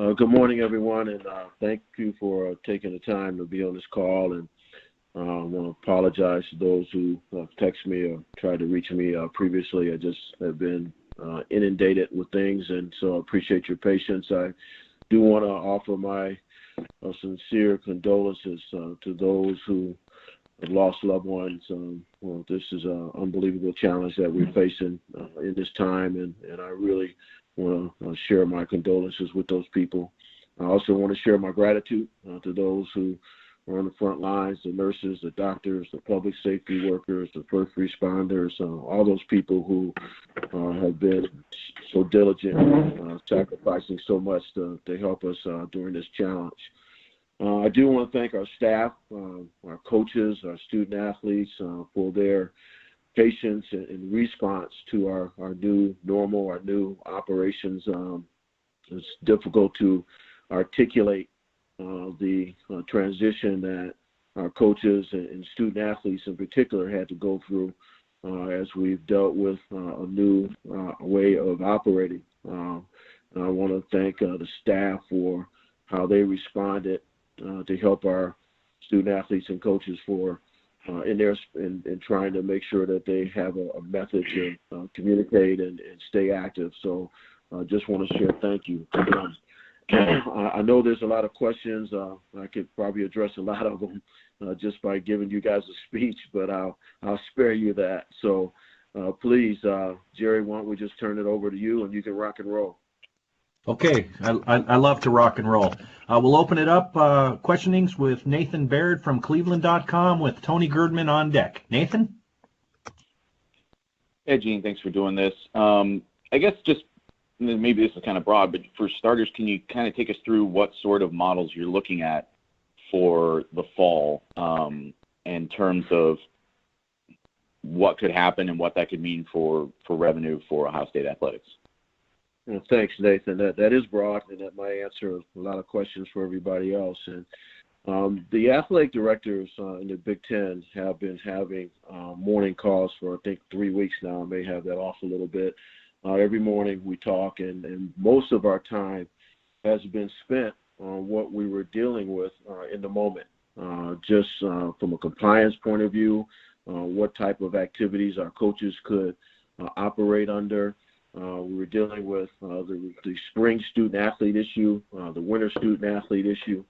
Good morning, everyone, and thank you for taking the time to be on this call. And I want to apologize to those who text me or tried to reach me previously. I just have been inundated with things, and so I appreciate your patience. I do want to offer my sincere condolences to those who have lost loved ones. Well, this is an unbelievable challenge that we're facing in this time, and I really want to share my condolences with those people. I also want to share my gratitude to those who are on the front lines, the nurses, the doctors, the public safety workers, the first responders, all those people who have been so diligent, sacrificing so much to help us during this challenge. I do want to thank our staff, our coaches, our student athletes for their patience and response to our new normal, our new operations. It's difficult to articulate the transition that our coaches and student athletes in particular had to go through as we've dealt with a new way of operating. And I want to thank the staff for how they responded to help our student athletes and coaches for in trying to make sure that they have a method to communicate and stay active. So I just want to share thank you to them. I know there's a lot of questions. I could probably address a lot of them just by giving you guys a speech, but I'll spare you that. So please, Jerry, why don't we just turn it over to you and you can rock and roll. Okay, I love to rock and roll. We'll open it up, questionings with Nathan Baird from Cleveland.com with Tony Girdman on deck. Nathan? Hey, Gene, thanks for doing this. I guess just maybe this is kind of broad, but for starters, can you kind of take us through what sort of models you're looking at for the fall in terms of what could happen and what that could mean for revenue for Ohio State athletics? Well, thanks, Nathan. That is broad, and that might answer a lot of questions for everybody else. And the athletic directors in the Big Ten have been having morning calls for, I think, 3 weeks now. I may have that off a little bit. Every morning we talk, and most of our time has been spent on what we were dealing with in the moment, just from a compliance point of view, what type of activities our coaches could operate under. We were dealing with the spring student-athlete issue, the winter student-athlete issue,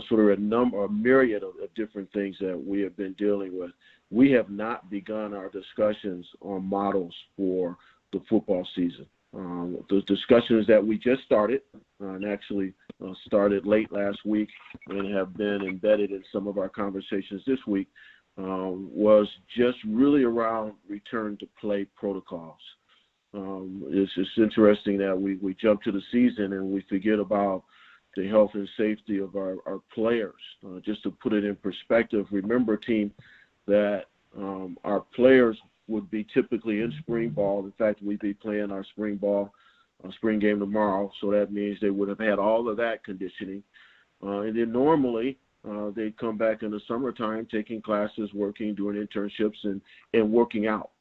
sort of a myriad of different things that we have been dealing with. We have not begun our discussions on models for the football season. Those discussions that we just started and actually started late last week and have been embedded in some of our conversations this week was just really around return to play protocols. It's interesting that we jump to the season and we forget about the health and safety of our players. Just to put it in perspective, remember, team, that our players would be typically in spring ball. In fact, we'd be playing our spring game tomorrow, so that means they would have had all of that conditioning. And then normally they'd come back in the summertime taking classes, working, doing internships, and working out.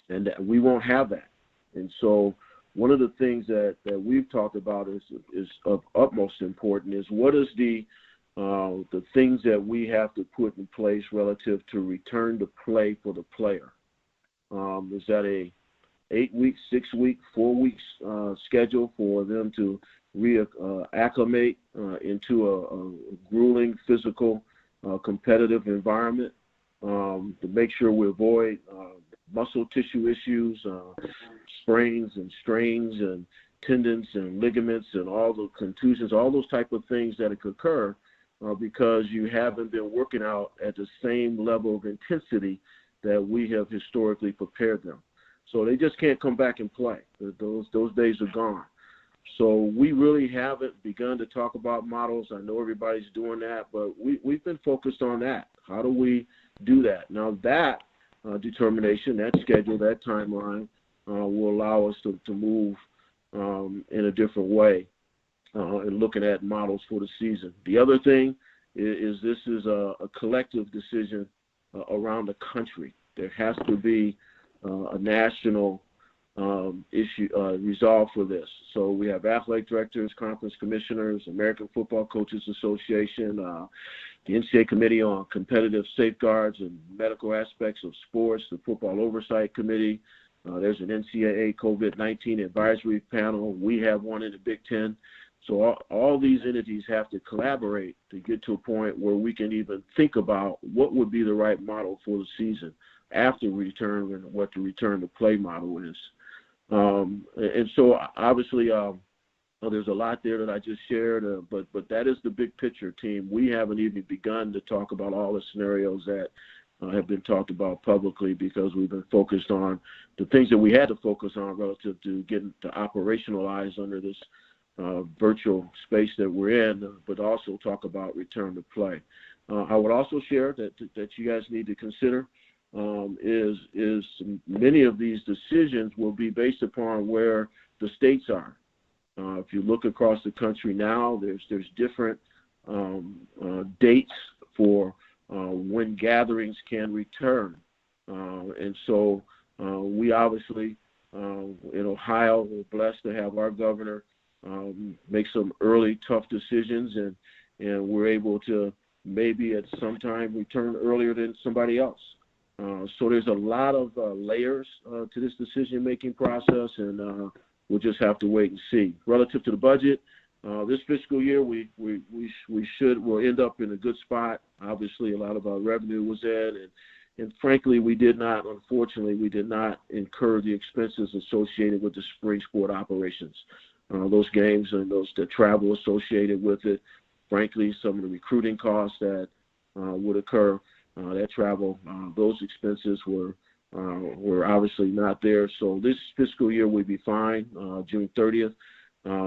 And we won't have that. And so one of the things that we've talked about is of utmost importance is what is the things that we have to put in place relative to return to play for the player. Is that a 8-week, 6-week, 4 weeks schedule for them to reacclimate into a grueling physical competitive environment to make sure we avoid muscle tissue issues, sprains and strains and tendons and ligaments and all the contusions, all those type of things that could occur because you haven't been working out at the same level of intensity that we have historically prepared them. So they just can't come back and play. Those days are gone. So we really haven't begun to talk about models. I know everybody's doing that, but we've been focused on that. How do we do that? Now that determination, that schedule, that timeline will allow us to move in a different way and looking at models for the season. The other thing is this is a collective decision around the country. There has to be a national resolved for this. So we have athletic directors, conference commissioners, American Football Coaches Association, the NCAA Committee on Competitive Safeguards and Medical Aspects of Sports, the Football Oversight Committee. There's an NCAA COVID-19 advisory panel. We have one in the Big Ten. So all these entities have to collaborate to get to a point where we can even think about what would be the right model for the season after return and what the return to play model is. And so obviously there's a lot there that I just shared, but that is the big picture, team. We haven't even begun to talk about all the scenarios that have been talked about publicly because we've been focused on the things that we had to focus on relative to getting to operationalize under this virtual space that we're in, but also talk about return to play. I would also share that you guys need to consider is many of these decisions will be based upon where the states are. If you look across the country now, there's different dates for when gatherings can return. And so we obviously, in Ohio, we're blessed to have our governor make some early tough decisions, and we're able to maybe at some time return earlier than somebody else. So there's a lot of layers to this decision-making process, and we'll just have to wait and see. Relative to the budget, this fiscal year, we'll end up in a good spot. Obviously, a lot of our revenue was in, and frankly, unfortunately, we did not incur the expenses associated with the spring sport operations. Those games and the travel associated with it, frankly, some of the recruiting costs that would occur, that travel, those expenses were obviously not there. So this fiscal year we'll be fine, June 30th.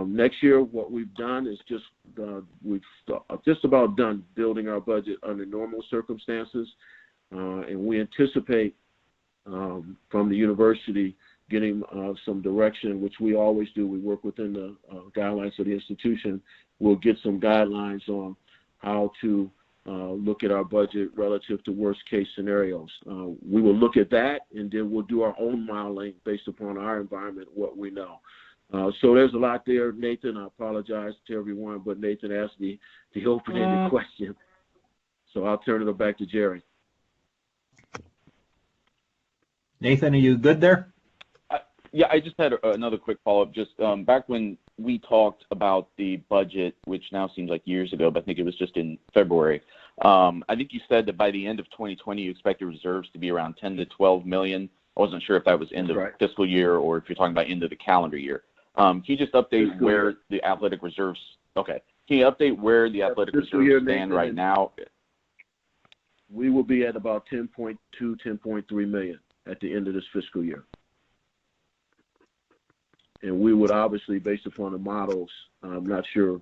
Next year, what we've done is we've just about done building our budget under normal circumstances, and we anticipate from the university getting some direction, which we always do. We work within the guidelines of the institution. We'll get some guidelines on how to look at our budget relative to worst case scenarios. We will look at that, and then we'll do our own modeling based upon our environment, what we know. So there's a lot there, Nathan. I apologize to everyone, but Nathan asked the open-ended question. So I'll turn it back to Jerry. Nathan, are you good there? Yeah, I just had another quick follow-up. Just back when we talked about the budget, which now seems like years ago, but I think it was just in February. I think you said that by the end of 2020, you expect the reserves to be around 10 to 12 million. I wasn't sure if that was end of fiscal year or if you're talking about end of the calendar year. Can you just update where the athletic reserves? Okay. Can you update where the athletic reserves stand right now? We will be at about 10.2, 10.3 million at the end of this fiscal year. And we would obviously, based upon the models, I'm not sure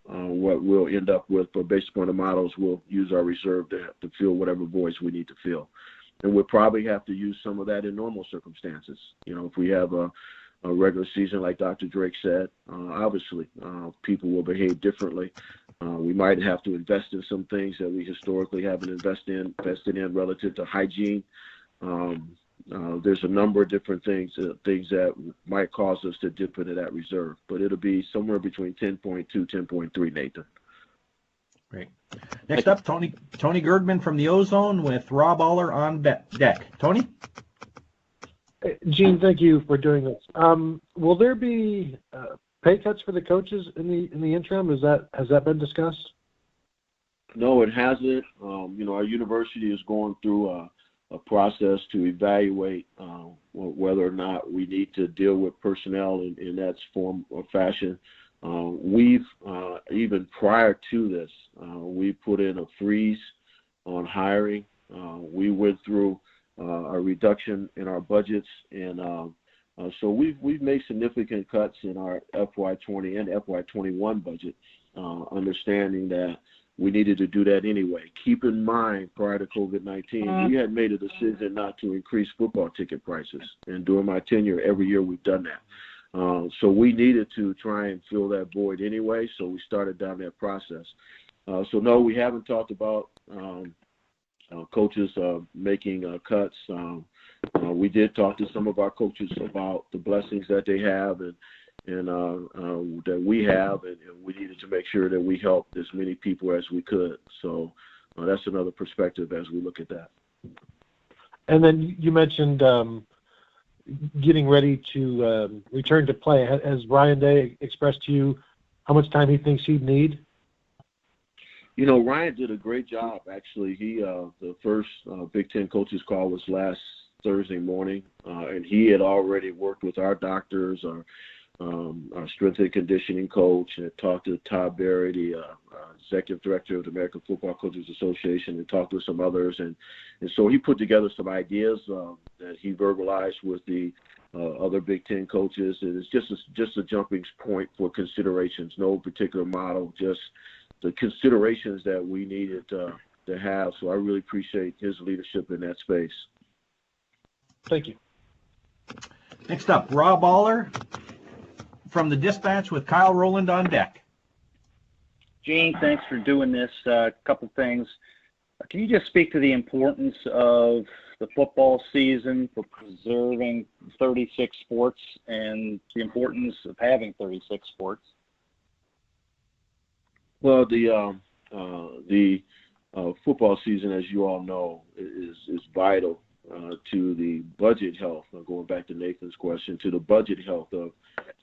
what we'll end up with, but based upon the models, we'll use our reserve to fill whatever voids we need to fill. And we'll probably have to use some of that in normal circumstances. If we have a regular season, like Dr. Drake said, obviously people will behave differently. We might have to invest in some things that we historically haven't invested in relative to hygiene. There's a number of different things that might cause us to dip into that reserve, but it'll be somewhere between 10.2, 10.3, Nathan. Great. Next up, Tony Girdman from the Ozone with Rob Aller on deck. Tony? Gene, thank you for doing this. Will there be pay cuts for the coaches in the interim? Has that been discussed? No, it hasn't. Our university is going through a process to evaluate whether or not we need to deal with personnel in that form or fashion. We've, even prior to this, we put in a freeze on hiring. We went through a reduction in our budgets, and so we've made significant cuts in our FY20 and FY21 budget, understanding that we needed to do that anyway. Keep in mind, prior to COVID-19, we had made a decision not to increase football ticket prices. And during my tenure, every year we've done that. So we needed to try and fill that void anyway, so we started down that process. So no, we haven't talked about coaches making cuts. We did talk to some of our coaches about the blessings that they have and that we have, and we needed to make sure that we helped as many people as we could. So that's another perspective as we look at that. And then you mentioned getting ready to return to play. Has Ryan Day expressed to you how much time he thinks he'd need? You know, Ryan did a great job, actually. He the first Big Ten coaches call was last Thursday morning, and he had already worked with our doctors, our strength and conditioning coach, and talked to Todd Berry, the executive director of the American Football Coaches Association, and talked with some others. And so he put together some ideas that he verbalized with the other Big Ten coaches. And it's just a jumping point for considerations, no particular model, just the considerations that we needed to have. So I really appreciate his leadership in that space. Thank you. Next up, Rob Aller from the Dispatch with Kyle Rowland on deck. Gene, thanks for doing this. A couple things. Can you just speak to the importance of the football season for preserving 36 sports and the importance of having 36 sports? Well, the football season, as you all know, is vital to the budget health, going back to Nathan's question, to the budget health of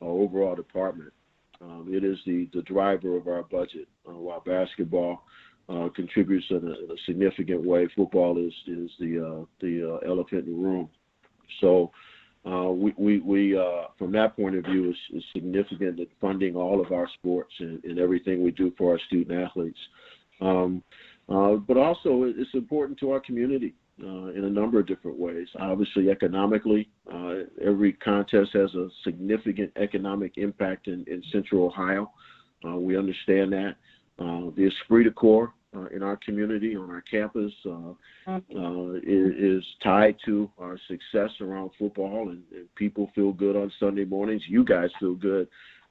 our overall department. It is the driver of our budget. While basketball contributes in a significant way, football is the elephant in the room. So we from that point of view, is significant in funding all of our sports and everything we do for our student athletes. But also it's important to our community in a number of different ways. Obviously, economically, every contest has a significant economic impact in Central Ohio. We understand that. The esprit de corps in our community, on our campus, is tied to our success around football, and people feel good on Sunday mornings. You guys feel good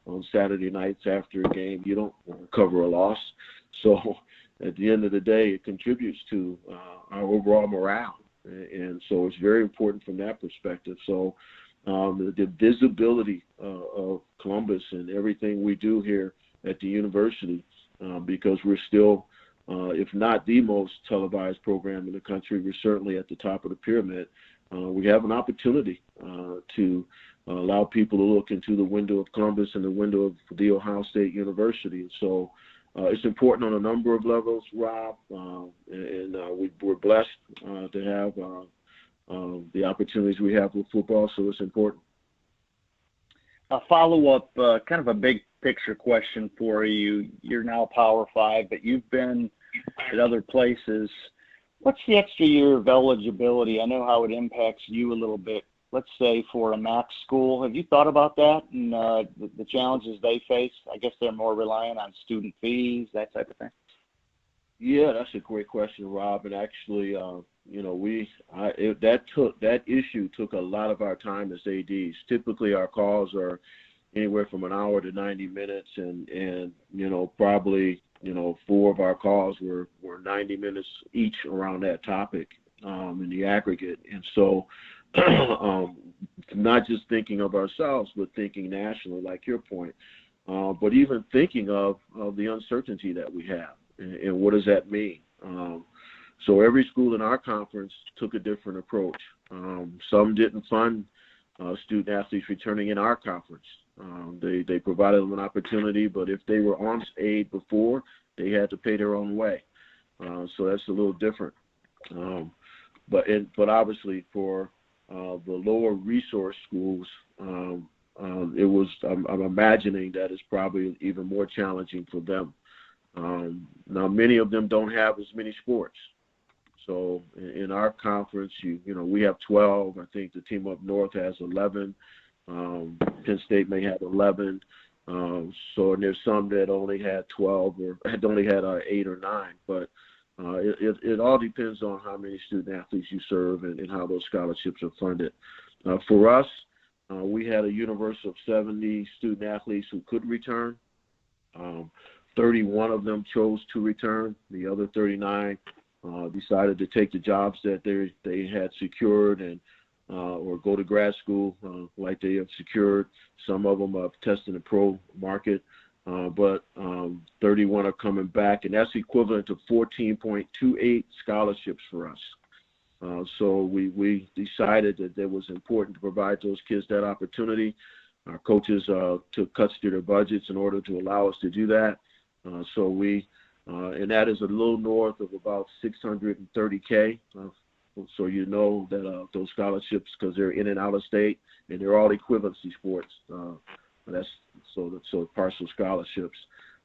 on Saturday nights after a game. You don't cover a loss. So at the end of the day, it contributes to our overall morale. And so it's very important from that perspective. So the visibility of Columbus and everything we do here at the university, because we're still, if not the most televised program in the country, we're certainly at the top of the pyramid. We have an opportunity to allow people to look into the window of Columbus and the window of the Ohio State University. And so it's important on a number of levels, Rob, and we're blessed to have the opportunities we have with football, so it's important. A follow-up, kind of a big picture question for you. You're now Power 5, but you've been at other places. What's the extra year of eligibility? I know how it impacts you a little bit. Let's say for a MAC school, have you thought about that and the challenges they face? I guess they're more reliant on student fees, that type of thing. Yeah, that's a great question, Rob. And actually, that issue took a lot of our time as ADs. Typically, our calls are anywhere from an hour to 90 minutes, and probably 4 of our calls were 90 minutes each around that topic in the aggregate. And so, not just thinking of ourselves, but thinking nationally, like your point, but even thinking of the uncertainty that we have and what does that mean. So every school in our conference took a different approach. Some didn't fund student athletes returning in our conference. They provided them an opportunity, but if they were on aid before, they had to pay their own way. So that's a little different. But obviously for the lower resource schools, it was. I'm imagining that it's probably even more challenging for them. Now, many of them don't have as many sports. So in our conference, we have 12. I think the team up north has 11. Penn State may have 11. And there's some that only had 12 or had only had 8 or 9. But it all depends on how many student athletes you serve and how those scholarships are funded. For us, we had a universe of 70 student athletes who could return. 31 of them chose to return. The other 39 decided to take the jobs that they had secured, and or go to grad school like they have secured. Some of them have tested the pro market, but 31 are coming back, and that's equivalent to 14.28 scholarships for us. So we decided that it was important to provide those kids that opportunity. Our coaches took cuts to their budgets in order to allow us to do that. And that is a little north of about $630K. So you know that those scholarships, because they're in and out of state, and they're all equivalency sports. That's so partial scholarships.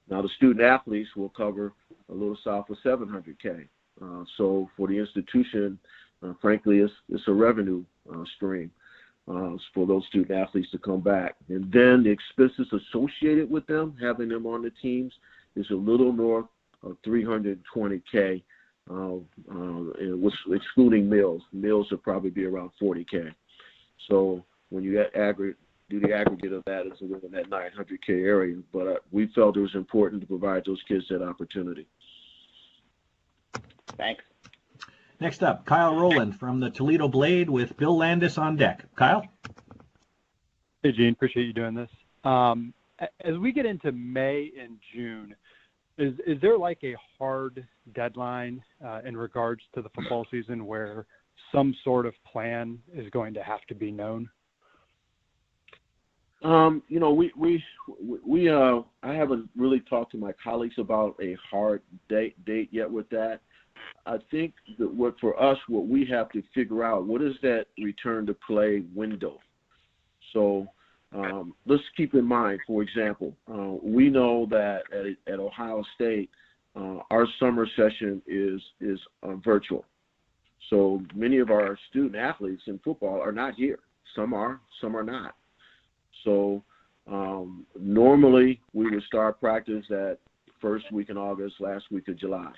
Now the student athletes will cover a little south of $700K. So for the institution, frankly, it's a revenue stream for those student athletes to come back. And then the expenses associated with them, having them on the teams, is a little north of $320K, excluding meals. Meals will probably be around $40K. So when you do the aggregate of that, it's within that $900K area. But we felt it was important to provide those kids that opportunity. Thanks. Next up, Kyle Rowland from the Toledo Blade with Bill Landis on deck. Kyle? Hey, Gene. Appreciate you doing this. As we get into May and June, is there like a hard deadline in regards to the football season where some sort of plan is going to have to be known? I haven't really talked to my colleagues about a hard date yet with that. I think that what we have to figure out, what is that return to play window? So let's keep in mind, for example, we know that at Ohio State, our summer session is virtual. So many of our student athletes in football are not here. Some are not. So normally we would start practice that first week in August, last week of July,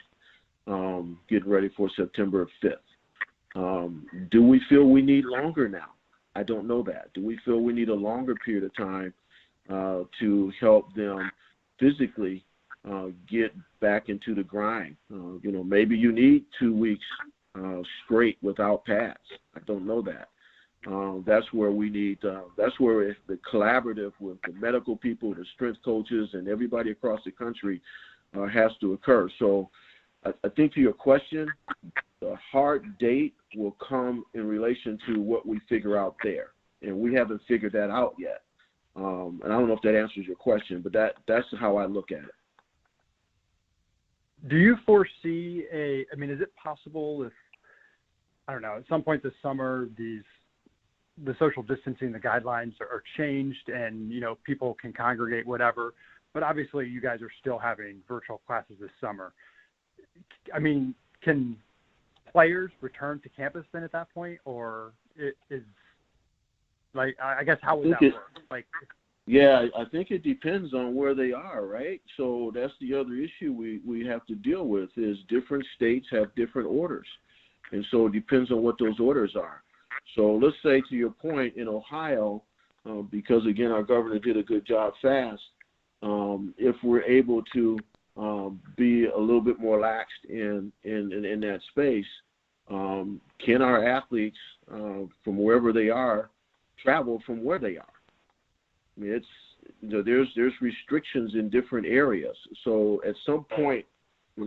getting ready for September 5th. Do we feel we need longer now? I don't know that. Do we feel we need a longer period of time to help them physically get back into the grind? Maybe you need 2 weeks straight without pads. I don't know that. That's where we need, that's where the collaborative with the medical people, the strength coaches, and everybody across the country has to occur. So I think to your question, the hard date will come in relation to what we figure out there. And we haven't figured that out yet. And I don't know if that answers your question, but that's how I look at it. Do you foresee is it possible if, I don't know, at some point this summer, the social distancing, the guidelines are changed and, people can congregate, whatever, but obviously you guys are still having virtual classes this summer. I mean, can players return to campus then at that point, or I guess how would that work? Yeah, I think it depends on where they are, right? So that's the other issue we have to deal with is different states have different orders. And so it depends on what those orders are. So let's say, to your point, in Ohio, because, again, our governor did a good job fast, if we're able to be a little bit more laxed in that space, can our athletes from wherever they are travel from where they are? I mean, there's restrictions in different areas. So at some point, I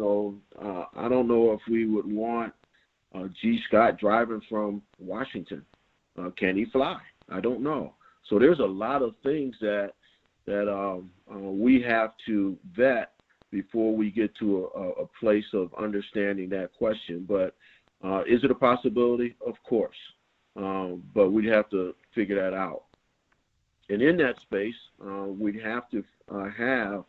don't know if we would want G. Scott driving from Washington. Can he fly? I don't know. So there's a lot of things that we have to vet before we get to a place of understanding that question. But is it a possibility? Of course. But we'd have to figure that out. And in that space, we'd have to have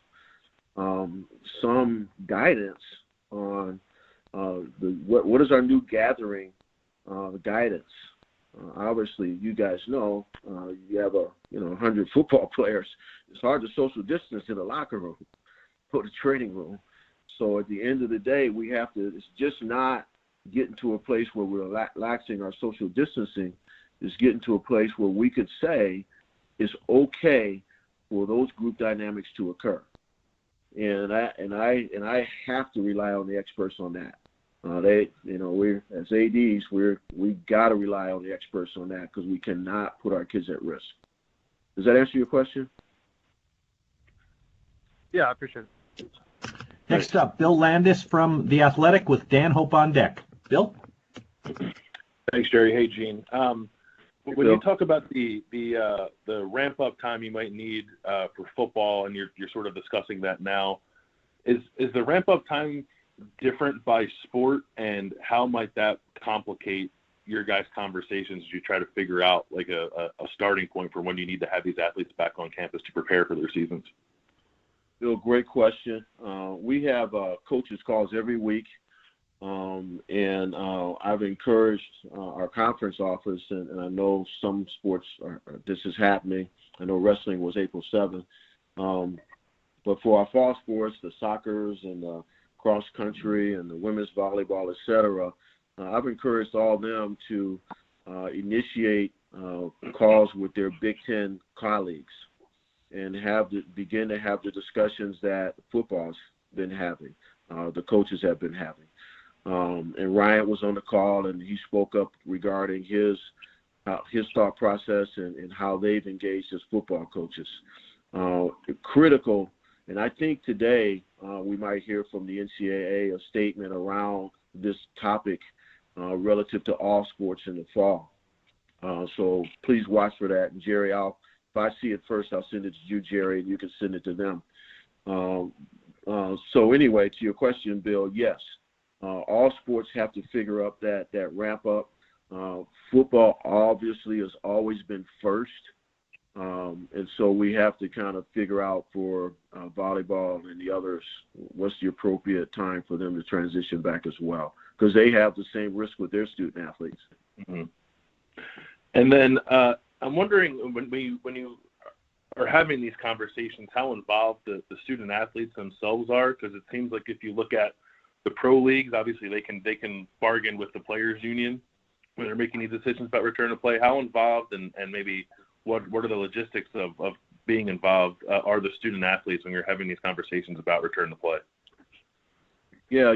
some guidance on what is our new gathering guidance. Obviously, you guys know you have 100 football players. It's hard to social distance in the locker room or the training room. So at the end of the day, we have to. It's just not getting to a place where we're relaxing our social distancing. It's getting to a place where we could say it's okay for those group dynamics to occur. And I have to rely on the experts on that. We're as ADs, we got to rely on the experts on that because we cannot put our kids at risk. Does that answer your question? Yeah, I appreciate it. Next up, Bill Landis from The Athletic with Dan Hope on deck. Bill? Thanks, Jerry. Hey, Gene. When Bill. you talk about the ramp-up time you might need for football, and you're sort of discussing that now, is the ramp-up time different by sport, and how might that complicate your guys' conversations as you try to figure out like a starting point for when you need to have these athletes back on campus to prepare for their seasons? Bill, great question. We have coaches calls every week, and I've encouraged our conference office, and I know some sports this is happening. I know wrestling was April 7th, but for our fall sports, the soccers and the cross country and the women's volleyball, et cetera, I've encouraged all of them to initiate calls with their Big Ten colleagues and begin to have the discussions that football's been having, the coaches have been having. And Ryan was on the call, and he spoke up regarding his thought process and how they've engaged as football coaches. Critical, and I think today we might hear from the NCAA a statement around this topic relative to all sports in the fall. So please watch for that. And Jerry, if I see it first, I'll send it to you, Jerry, and you can send it to them. So anyway, to your question, Bill, yes, all sports have to figure up that ramp up. Football obviously has always been first, and so we have to kind of figure out for volleyball and the others what's the appropriate time for them to transition back as well, because they have the same risk with their student athletes. Mm-hmm. And then I'm wondering, when you are having these conversations, how involved the student athletes themselves are, because it seems like if you look at the pro leagues, obviously they can bargain with the players' union when they're making these decisions about return to play. How involved and maybe what are the logistics of being involved are the student athletes when you're having these conversations about return to play? Yeah,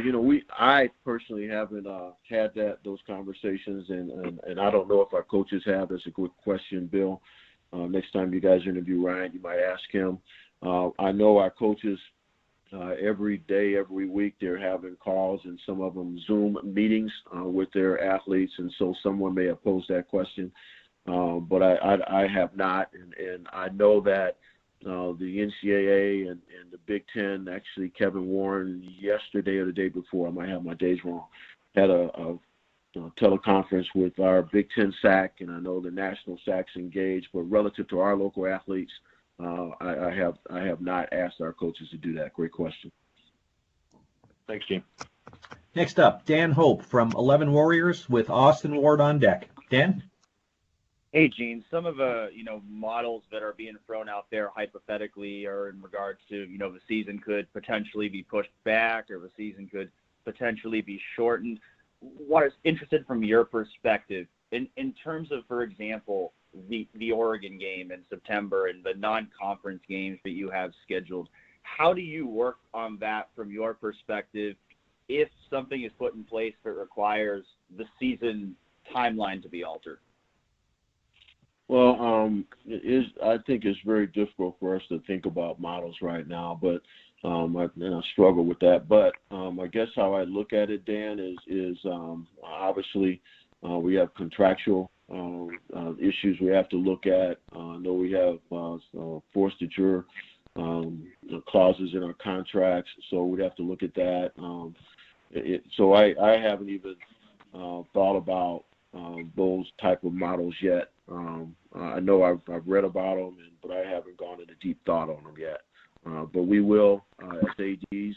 I personally haven't had those conversations, and I don't know if our coaches have. That's a good question, Bill. Next time you guys interview Ryan, you might ask him. I know our coaches every day, every week, they're having calls, and some of them Zoom meetings with their athletes, and so someone may have posed that question, but I have not, and I know that the NCAA and the Big Ten, actually Kevin Warren yesterday or the day before, I might have my days wrong, had a teleconference with our Big Ten SAC, and I know the national SAC's engaged, but relative to our local athletes, I have not asked our coaches to do that. Great question. Thanks, Gene. Next up, Dan Hope from 11 Warriors with Austin Ward on deck. Dan? Hey, Gene, some of the models that are being thrown out there hypothetically are in regards to, the season could potentially be pushed back or the season could potentially be shortened. What is interested from your perspective in terms of, for example, the Oregon game in September and the non-conference games that you have scheduled, how do you work on that from your perspective if something is put in place that requires the season timeline to be altered? Well, I think it's very difficult for us to think about models right now, but I struggle with that. But I guess how I look at it, Dan, is obviously we have contractual issues we have to look at. I know we have forfeiture clauses in our contracts, so we'd have to look at that. So I haven't even thought about those type of models yet. I know I've read about them, but I haven't gone into deep thought on them yet. But we will as ADs.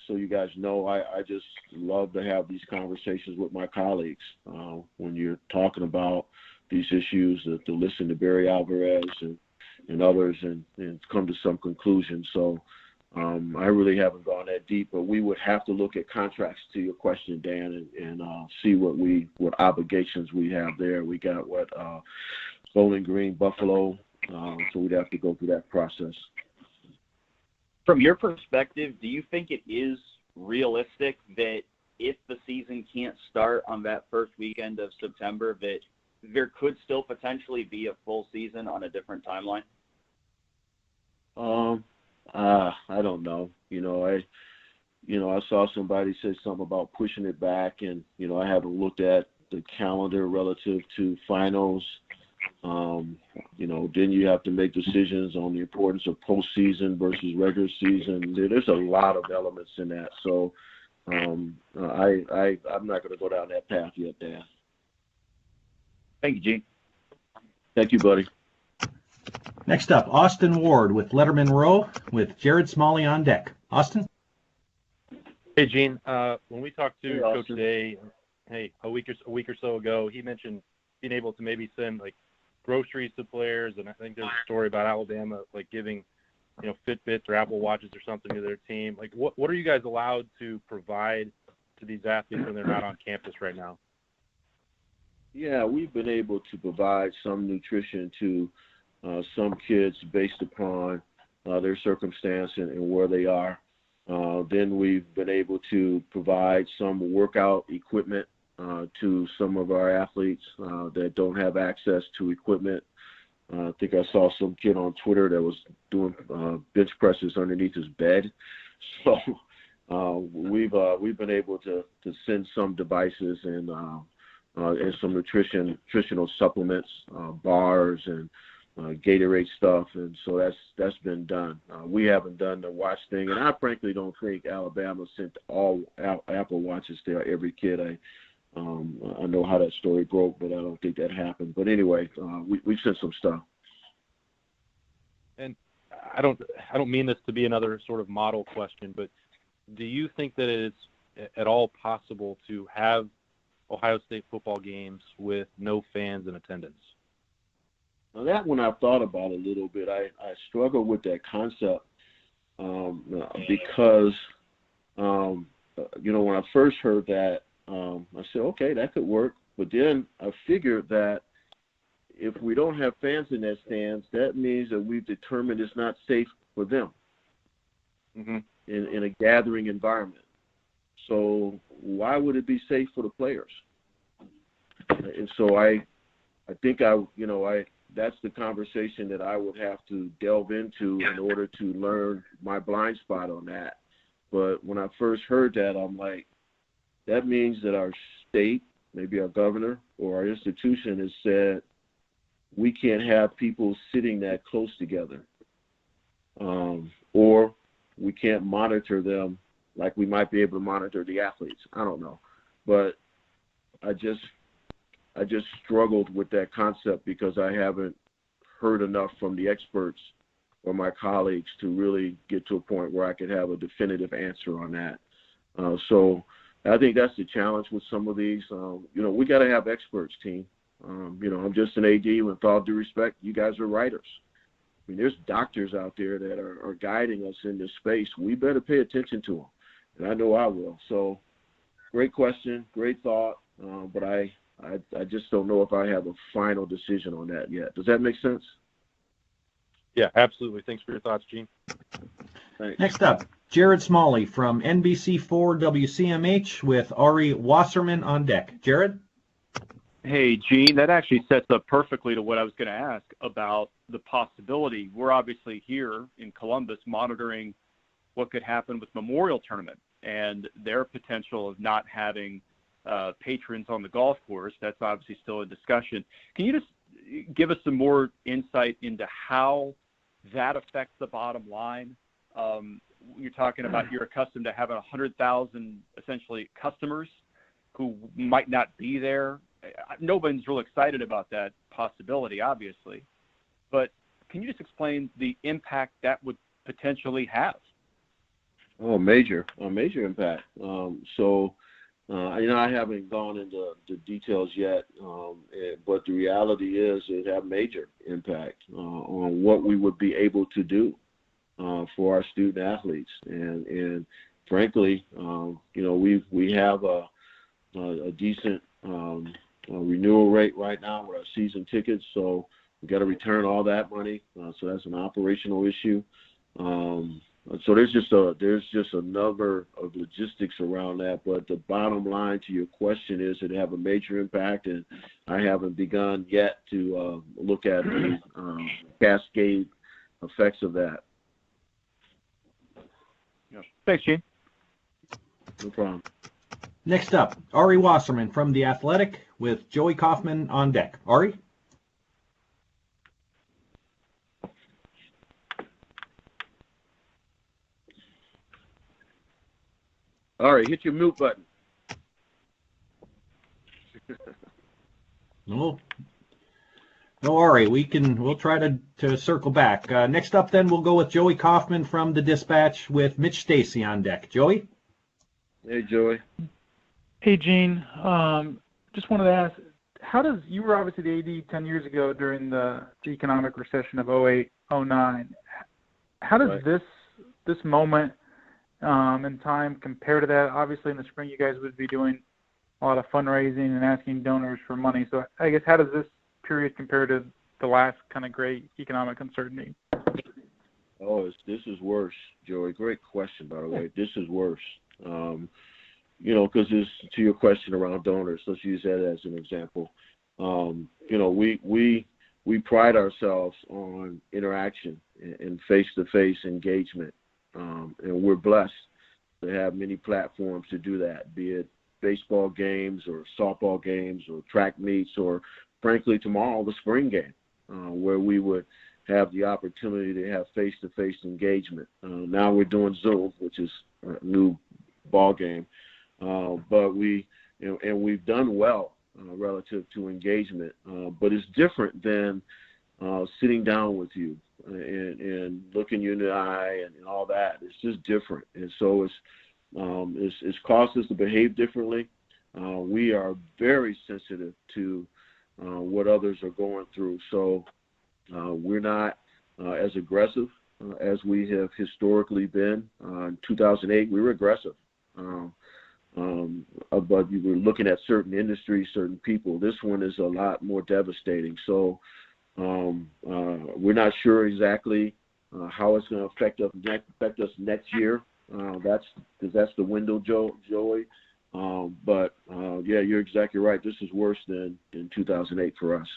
So you guys know, I just love to have these conversations with my colleagues when you're talking about these issues, to listen to Barry Alvarez and others and come to some conclusion. So I really haven't gone that deep, but we would have to look at contracts, to your question, Dan, and see what obligations we have there. We got Bowling Green, Buffalo, so we'd have to go through that process. From your perspective, do you think it is realistic that if the season can't start on that first weekend of September, that there could still potentially be a full season on a different timeline? I don't know. I saw somebody say something about pushing it back, and I haven't looked at the calendar relative to finals. Then you have to make decisions on the importance of postseason versus regular season. There's a lot of elements in that. So I'm not going to go down that path yet, Dan. Thank you, Gene. Thank you, buddy. Next up, Austin Ward with Lettermen Row with Jared Smalley on deck. Austin? Hey, Gene. When we talked to Coach Austin. Day, a week or so ago, he mentioned being able to maybe send groceries to players, and I think there's a story about Alabama giving Fitbits or Apple Watches or something to their team. What are you guys allowed to provide to these athletes when they're not on campus right now? Yeah, we've been able to provide some nutrition to some kids based upon their circumstance and where they are. Then we've been able to provide some workout equipment to some of our athletes that don't have access to equipment. I think I saw some kid on Twitter that was doing bench presses underneath his bed. So we've been able to send some devices and some nutritional supplements, bars and Gatorade stuff, and so that's been done. We haven't done the watch thing, and I frankly don't think Alabama sent all Apple Watches to every kid. I know how that story broke, but I don't think that happened. But anyway, we've sent some stuff. And I don't mean this to be another sort of model question, but do you think that it is at all possible to have Ohio State football games with no fans in attendance? Now that one I've thought about a little bit. I struggle with that concept because when I first heard that, I said, okay, that could work. But then I figured that if we don't have fans in that stands, that means that we've determined it's not safe for them in a gathering environment. So why would it be safe for the players? And so I think that's the conversation that I would have to delve into in order to learn my blind spot on that. But when I first heard that, I'm like, that means that our state, maybe our governor or our institution has said we can't have people sitting that close together, or we can't monitor them like we might be able to monitor the athletes. I don't know. But I just struggled with that concept because I haven't heard enough from the experts or my colleagues to really get to a point where I could have a definitive answer on that. So I think that's the challenge with some of these. We got to have experts, team. I'm just an AD with all due respect. You guys are writers. I mean, there's doctors out there that are guiding us in this space. We better pay attention to them, and I know I will. So great question, great thought, but I just don't know if I have a final decision on that yet. Does that make sense? Yeah, absolutely. Thanks for your thoughts, Gene. Thanks. Next up, Jared Smalley from NBC4 WCMH with Ari Wasserman on deck. Jared? Hey, Gene, that actually sets up perfectly to what I was going to ask about the possibility. We're obviously here in Columbus monitoring what could happen with Memorial Tournament and their potential of not having patrons on the golf course. That's obviously still a discussion. Can you just give us some more insight into how that affects the bottom line? You're talking about you're accustomed to having 100,000 essentially customers who might not be there. Nobody's real excited about that possibility, obviously. But can you just explain the impact that would potentially have? Oh, major impact. I haven't gone into the details yet, but the reality is it have major impact on what we would be able to do for our student athletes. And frankly, we have a decent renewal rate right now with our season tickets, so we got to return all that money. So that's an operational issue. So there's just a number of logistics around that. But the bottom line to your question is it have a major impact, and I haven't begun yet to look at the cascade effects of that. Yeah. Thanks, Gene. No problem. Next up, Ari Wasserman from The Athletic with Joey Kaufman on deck. Ari? All right, hit your mute button. No, Ari. We'll try to circle back. Next up, then we'll go with Joey Kaufman from the Dispatch with Mitch Stacy on deck. Joey. Hey, Joey. Hey, Gene. Just wanted to ask, you were obviously the AD 10 years ago during the economic recession of 08, 09. How does this moment in time compare to that? Obviously, in the spring, you guys would be doing a lot of fundraising and asking donors for money. So I guess how does this period compare to the last kind of great economic uncertainty? Oh, this is worse, Joey. Great question, by the way. This is worse. Because to your question around donors, let's use that as an example. We pride ourselves on interaction and face-to-face engagement. And we're blessed to have many platforms to do that, be it baseball games or softball games or track meets or, frankly, tomorrow, the spring game, where we would have the opportunity to have face-to-face engagement. Now we're doing Zoom, which is a new ball game. But we've done well relative to engagement. But it's different than sitting down with you and looking you in the eye and all that. It's just different. And so it's caused us to behave differently. We are very sensitive to what others are going through. So we're not as aggressive as we have historically been. In 2008, we were aggressive. But we were looking at certain industries, certain people. This one is a lot more devastating. So we're not sure exactly how it's going to affect us next year. That's the window, Joey. But you're exactly right. This is worse than in 2008 for us.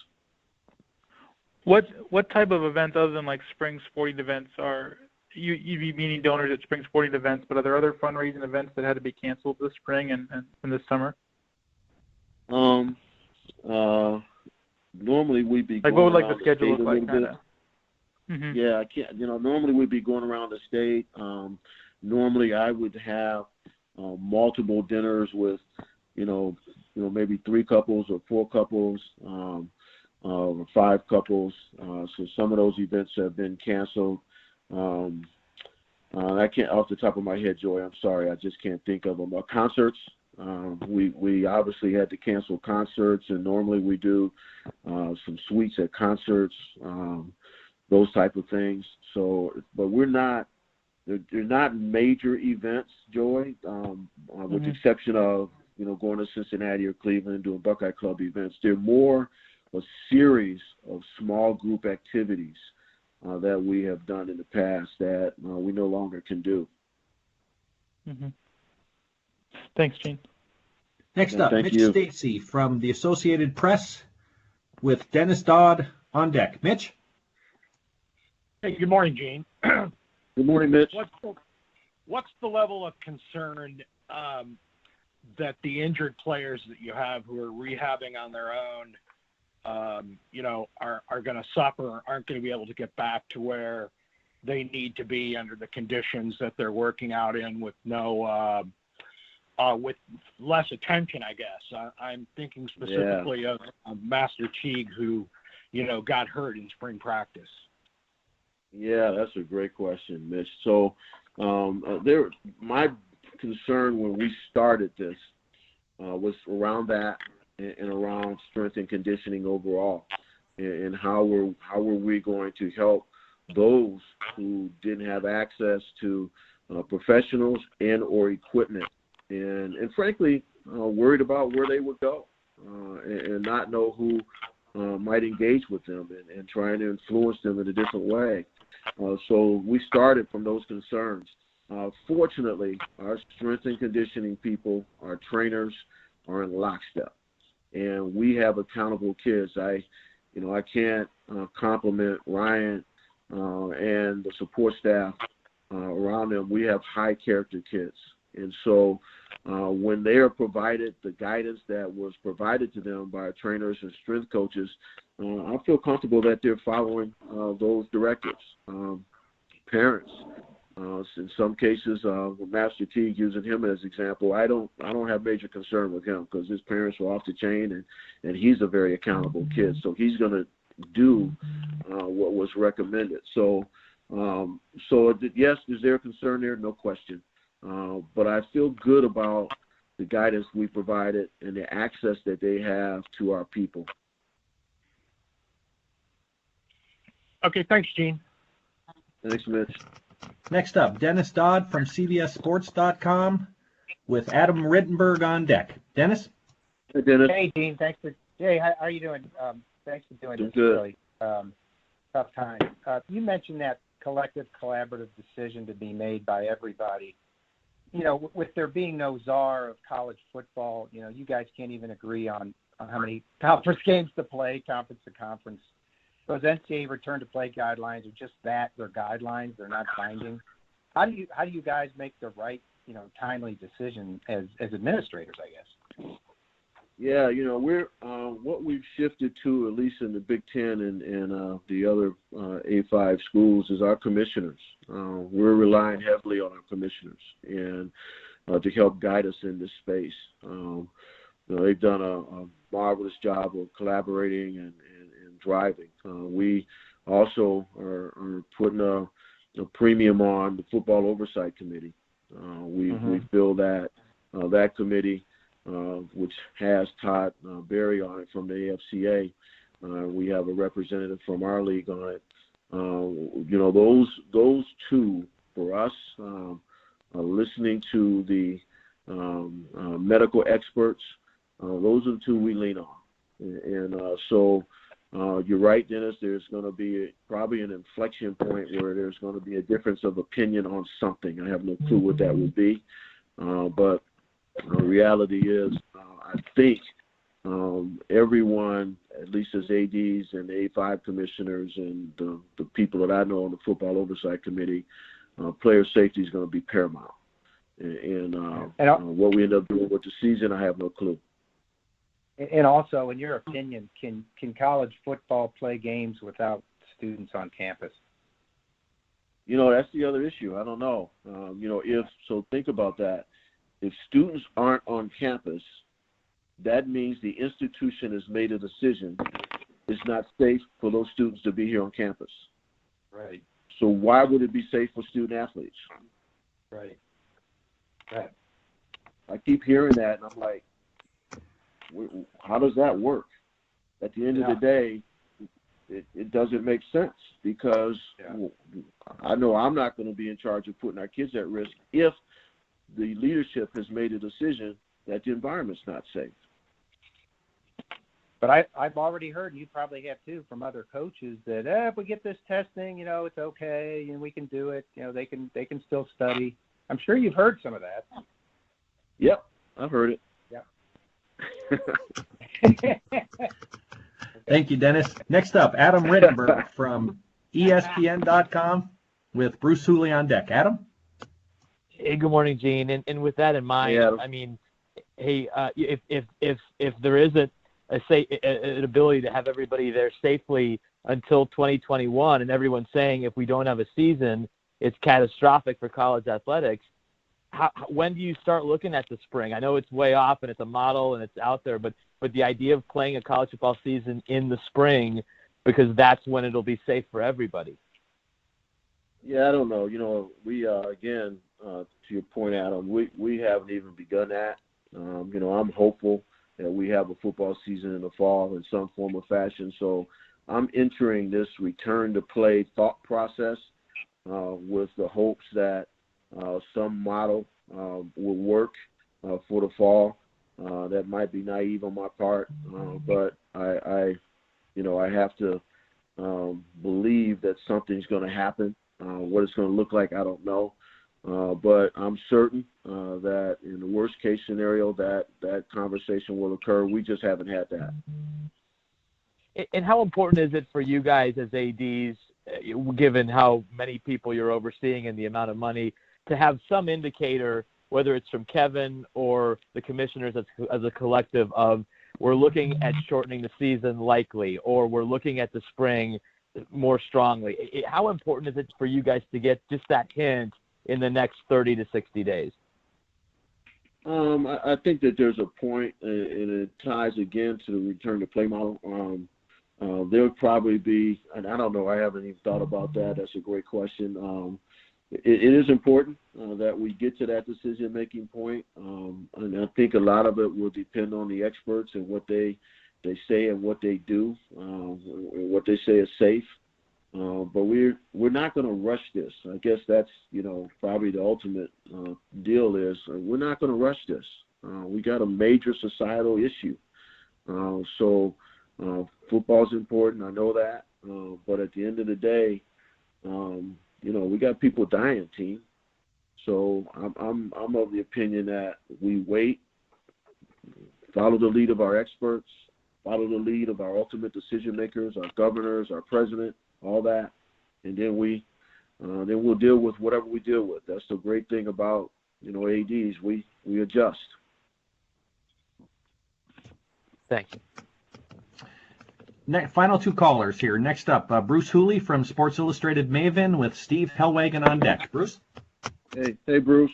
What type of events other than like spring sporting events are you be meeting donors at spring sporting events, but are there other fundraising events that had to be canceled this spring and this summer? Normally we'd be like going what would like around the schedule the look state like? a little bit. Yeah, I can't. Normally we'd be going around the state. Normally I would have multiple dinners with, maybe 3 couples or 4 couples, or 5 couples. So some of those events have been canceled. I can't off the top of my head, Joy. I'm sorry, I just can't think of them. Concerts. We obviously had to cancel concerts, and normally we do some suites at concerts, those type of things. So, but they're not major events, Joy, with the exception of going to Cincinnati or Cleveland and doing Buckeye Club events. They're more a series of small group activities that we have done in the past that we no longer can do. Mm-hmm. Thanks, Gene. Next up, Mitch Stacy from the Associated Press with Dennis Dodd on deck. Mitch? Hey, good morning, Gene. Good morning, Mitch. What's the level of concern that the injured players that you have who are rehabbing on their own are going to suffer, aren't going to be able to get back to where they need to be under the conditions that they're working out in with with less attention, I guess. I'm thinking specifically of Master Teague, who, got hurt in spring practice. Yeah, that's a great question, Mitch. So my concern when we started this was around that and around strength and conditioning overall, and how were we going to help those who didn't have access to professionals and or equipment, and frankly worried about where they would go and not know who might engage with them and trying to influence them in a different way. So we started from those concerns. Fortunately, our strength and conditioning people, our trainers, are in lockstep, and we have accountable kids. I can't compliment Ryan and the support staff around them. We have high character kids, and so when they are provided the guidance that was provided to them by our trainers and strength coaches, I feel comfortable that they're following those directives. Parents, in some cases, with Master Teague, using him as example, I don't have major concern with him because his parents were off the chain, and he's a very accountable kid, so he's going to do what was recommended. So yes, is there a concern there? No question. But I feel good about the guidance we provided and the access that they have to our people. Okay, thanks, Gene. Thanks, Mitch. Next up, Dennis Dodd from CBSSports.com with Adam Rittenberg on deck. Dennis? Hey, Dennis. Hey, Gene. Jay, how are you doing? Thanks for doing this. Good. Really tough time. You mentioned that collective, collaborative decision to be made by everybody. With there being no czar of college football, you guys can't even agree on how many conference games to play, conference to conference. Those NCAA return to play guidelines are just that. They're guidelines. They're not binding. How do you guys make the right, timely decision as administrators, I guess? Yeah, we're what we've shifted to, at least in the Big Ten and the other A5 schools, is our commissioners. We're relying heavily on our commissioners and to help guide us in this space. They've done a marvelous job of collaborating and driving. We also are putting a premium on the Football Oversight Committee. We feel that that committee, which has Todd Berry on it from the AFCA, we have a representative from our league on it. Those two, for us, listening to the medical experts, those are the two we lean on. And so you're right, Dennis, there's going to be probably an inflection point where there's going to be a difference of opinion on something. I have no clue what that would be. But the reality is, I think everyone, at least as ADs and A5 commissioners and the people that I know on the Football Oversight Committee, player safety is going to be paramount. And what we end up doing with the season, I have no clue. And also, in your opinion, can college football play games without students on campus? That's the other issue. I don't know. Think about that. If students aren't on campus, that means the institution has made a decision. It's not safe for those students to be here on campus. Right. So why would it be safe for student athletes? Right. I keep hearing that, and I'm like, how does that work? At the end of the day, it doesn't make sense because I know I'm not going to be in charge of putting our kids at risk if the leadership has made a decision that the environment's not safe. But I've already heard, and you probably have too, from other coaches that if we get this testing, it's okay, and we can do it. They can still study. I'm sure you've heard some of that. Yep, I've heard it. Thank you, Dennis. Next up, Adam Rittenberg from ESPN.com with Bruce Hooley on deck. Adam? Hey, good morning, Gene. And with that in mind, if there isn't an ability to have everybody there safely until 2021, and everyone's saying if we don't have a season, it's catastrophic for college athletics, when do you start looking at the spring? I know it's way off and it's a model and it's out there, but the idea of playing a college football season in the spring, because that's when it'll be safe for everybody. Yeah, I don't know. We again, to your point, Adam, we haven't even begun that. I'm hopeful that we have a football season in the fall in some form or fashion. So I'm entering this return to play thought process with the hopes that some model will work for the fall. That might be naive on my part, but I I have to believe that something's going to happen. What it's going to look like, I don't know. But I'm certain that in the worst case scenario that conversation will occur. We just haven't had that. And how important is it for you guys as ADs, given how many people you're overseeing and the amount of money, to have some indicator, whether it's from Kevin or the commissioners as a collective, of we're looking at shortening the season likely, or we're looking at the spring more strongly? How important is it for you guys to get just that hint in the next 30 to 60 days? I think that there's a point, and it ties again to the return to play model. There'll probably be, and I don't know, I haven't even thought about that. That's a great question. It is important that we get to that decision-making point, and I think a lot of it will depend on the experts and what they say and what they do, what they say is safe. But we're not going to rush this. I guess that's probably the ultimate deal is we're not going to rush this. We got a major societal issue. So football's important. I know that. But at the end of the day, we got people dying, team. So I'm of the opinion that we wait, follow the lead of our experts, follow the lead of our ultimate decision makers, our governors, our president, all that, and then we'll deal with whatever we deal with. That's the great thing about ADs. We adjust. Thank you. Final two callers here. Next up, Bruce Hooley from Sports Illustrated Maven with Steve Hellwagon on deck. Bruce? Hey, Bruce.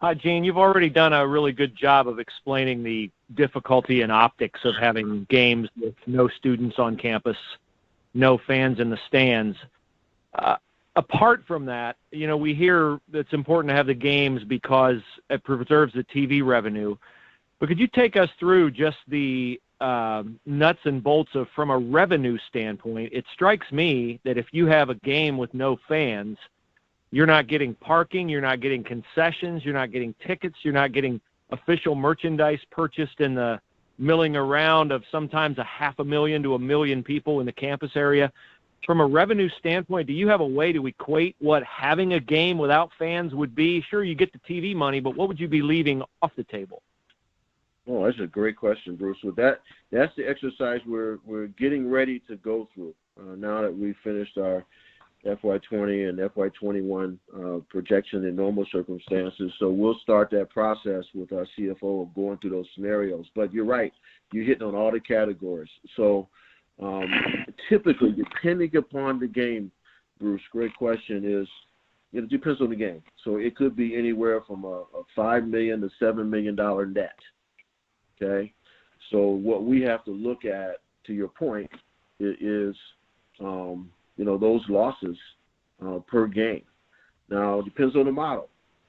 Hi, Gene. You've already done a really good job of explaining the difficulty and optics of having games with no students on campus, no fans in the stands. Apart from that, we hear it's important to have the games because it preserves the TV revenue. But could you take us through just the nuts and bolts of, from a revenue standpoint? It strikes me that if you have a game with no fans, you're not getting parking, you're not getting concessions, you're not getting tickets, you're not getting official merchandise purchased in the milling around of sometimes 500,000 to 1 million people in the campus area. From a revenue standpoint, do you have a way to equate what having a game without fans would be? Sure, you get the TV money, but what would you be leaving off the table? Oh, that's a great question, Bruce. So that's the exercise we're getting ready to go through now that we've finished our FY20 and FY21 projection in normal circumstances. So we'll start that process with our CFO of going through those scenarios. But you're right. You're hitting on all the categories. So typically, depending upon the game, Bruce, great question, is it depends on the game. So it could be anywhere from a $5 million to $7 million net. Okay? So what we have to look at, to your point, is those losses per game. Now, it depends on the model.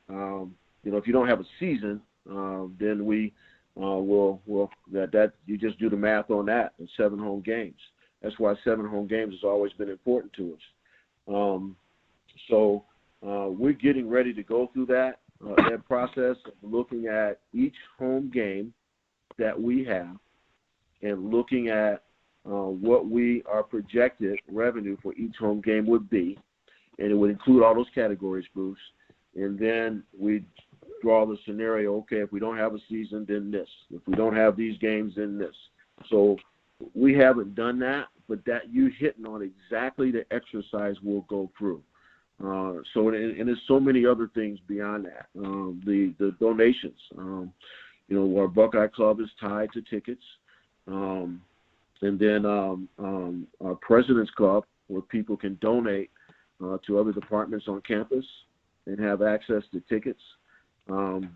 If you don't have a season, then we will that you just do the math on that, and 7 home games. That's why 7 home games has always been important to us. So we're getting ready to go through that process of looking at each home game that we have and looking at what our projected revenue for each home game would be, and it would include all those categories, Bruce. And then we draw the scenario, okay, if we don't have a season, then this. If we don't have these games, then this. So we haven't done that, but that you hitting on exactly the exercise we'll go through. And there's so many other things beyond that. The donations. Our Buckeye Club is tied to tickets. And then our President's Club, where people can donate to other departments on campus and have access to tickets,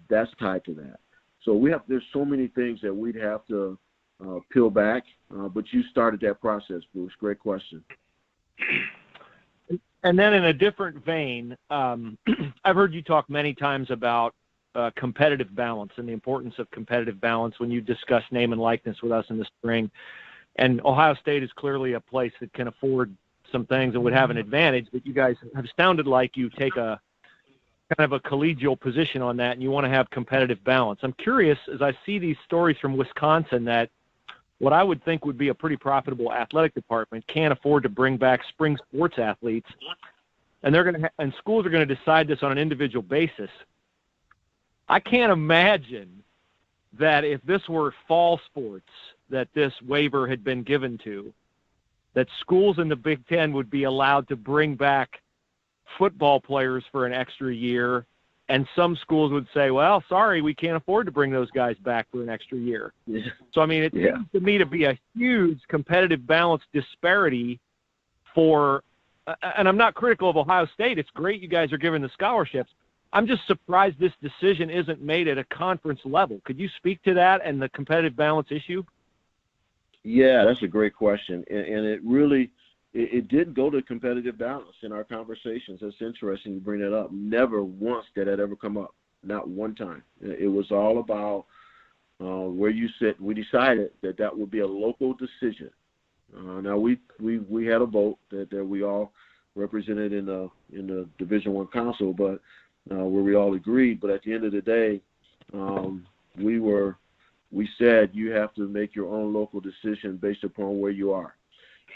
that's tied to that. So there's so many things that we'd have to peel back, but you started that process, Bruce. Great question. And then in a different vein, I've heard you talk many times about competitive balance and the importance of competitive balance when you discuss name and likeness with us in the spring. And Ohio State is clearly a place that can afford some things and would have an advantage, but you guys have sounded like you take a kind of a collegial position on that and you want to have competitive balance. I'm curious, as I see these stories from Wisconsin, that what I would think would be a pretty profitable athletic department can't afford to bring back spring sports athletes, and and schools are going to decide this on an individual basis. I can't imagine that if this were fall sports that this waiver had been given to, that schools in the Big Ten would be allowed to bring back football players for an extra year, and some schools would say, well, sorry, we can't afford to bring those guys back for an extra year. Yeah. So, I mean, it seems to me to be a huge competitive balance disparity for and I'm not critical of Ohio State. It's great you guys are giving the scholarships. I'm just surprised this decision isn't made at a conference level. Could you speak to that and the competitive balance issue? Yeah, that's a great question. And it really it did go to competitive balance in our conversations. That's interesting you bring that up. Never once did that ever come up, not one time. It was all about where you sit. We decided that would be a local decision. Now we had a vote that we all represented in the Division I Council, but where we all agreed. But at the end of the day, we said you have to make your own local decision based upon where you are.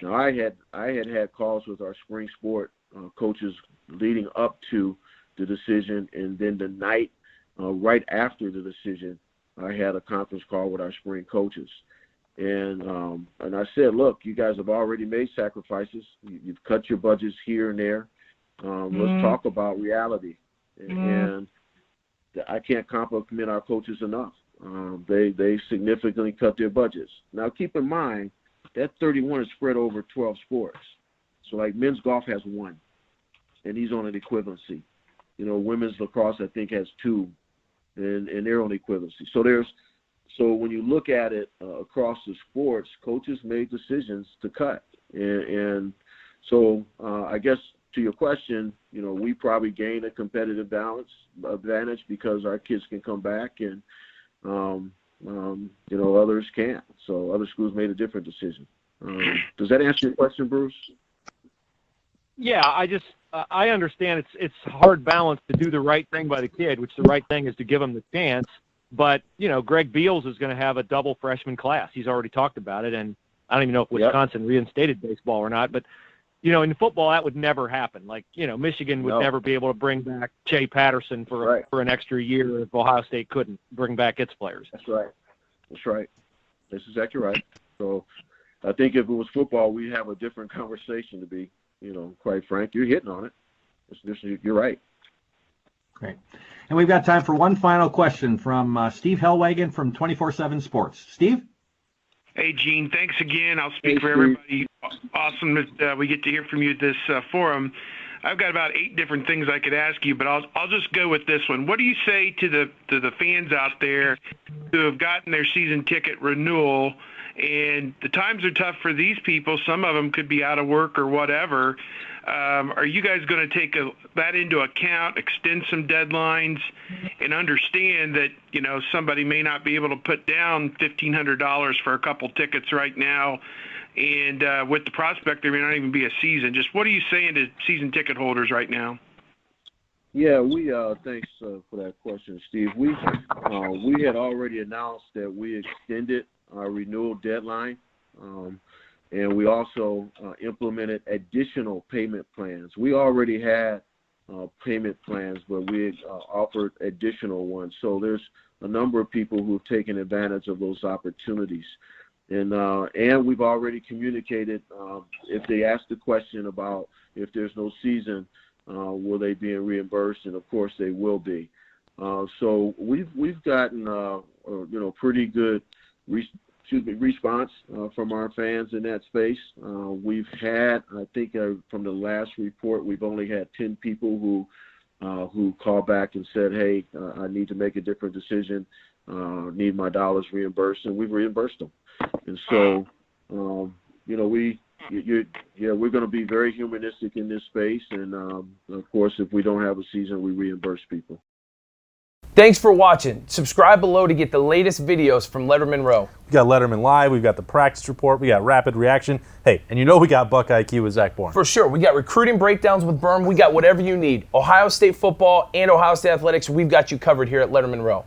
Now I had calls with our spring sport coaches leading up to the decision, and then the night right after the decision, I had a conference call with our spring coaches. And I said, look, you guys have already made sacrifices. You've cut your budgets here and there. Let's talk about reality. And I can't compliment our coaches enough. They significantly cut their budgets. Now, keep in mind, that 31 is spread over 12 sports. So, like, men's golf has 1, and he's on an equivalency. You know, women's lacrosse, I think, has 2, and they're on equivalency. So when you look at it across the sports, coaches made decisions to cut. And so I guess to your question, you know, we probably gain a competitive advantage because our kids can come back and, you know, others can't. So other schools made a different decision. Does that answer your question, Bruce? Yeah, I understand it's hard balance to do the right thing by the kid, which the right thing is to give him the chance. But, you know, Greg Beals is going to have a double freshman class. He's already talked about it, and I don't even know if Wisconsin reinstated baseball or not. But, you know, in football, that would never happen. Like, you know, Michigan would never be able to bring back Jay Patterson for an extra year if Ohio State couldn't bring back its players. That's right. That's exactly right. So I think if it was football, we'd have a different conversation, to be, you know, quite frank. You're hitting on it. You're right. Great. And we've got time for one final question from Steve Hellwagen from 24/7 Sports. Steve? Hey, Gene. Thanks again. I'll speak for everybody. Awesome that we get to hear from you at this forum. I've got about 8 different things I could ask you, but I'll just go with this one. What do you say to the fans out there who have gotten their season ticket renewal, and the times are tough for these people? Some of them could be out of work or whatever. Are you guys going to take that into account, extend some deadlines, and understand that, you know, somebody may not be able to put down $1,500 for a couple tickets right now, and with the prospect there may not even be a season? Just what are you saying to season ticket holders right now? Yeah, thanks for that question, Steve. We had already announced that we extended our renewal deadline. And we also implemented additional payment plans. We already had payment plans, but we offered additional ones. So there's a number of people who have taken advantage of those opportunities. And we've already communicated if they ask the question about if there's no season, will they be reimbursed? And of course they will be. So we've gotten pretty good response from our fans in that space. We've had, I think, from the last report, we've only had 10 people who called back and said, "Hey, I need to make a different decision. Need my dollars reimbursed," and we've reimbursed them. And so, we're going to be very humanistic in this space. And of course, if we don't have a season, we reimburse people. Thanks for watching. Subscribe below to get the latest videos from Lettermen Row. We got Letterman Live, we've got the practice report, we got rapid reaction. Hey, and you know we got Buck IQ with Zach Bourne. For sure. We got recruiting breakdowns with Berm. We got whatever you need. Ohio State football and Ohio State athletics, we've got you covered here at Lettermen Row.